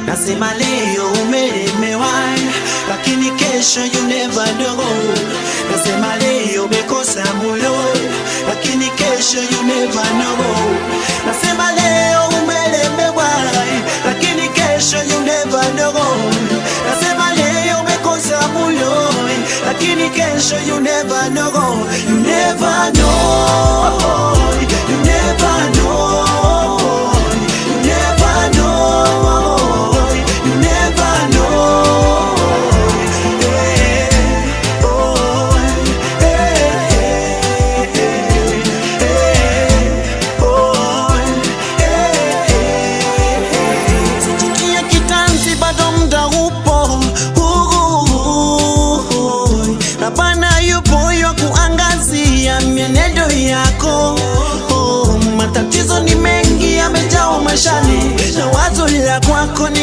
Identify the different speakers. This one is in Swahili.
Speaker 1: Nasema leo umelemewa, lakini kesho you never know. Nasema leo umekosa moyo, lakini kesho you never know. Nasema leo umelemewa, lakini kesho you never know. Nasema leo umekosa moyo, lakini kesho you never know. You never know. You never know. You never know. You never know. Hey, oh, hey, hey, oh, hey. Sijikia kitanzi bado muda upo, na Bwana yupo yu kuangazia mienendo yako. Matatizo ni mengi yamejaa maishani, na wazo la kwako ni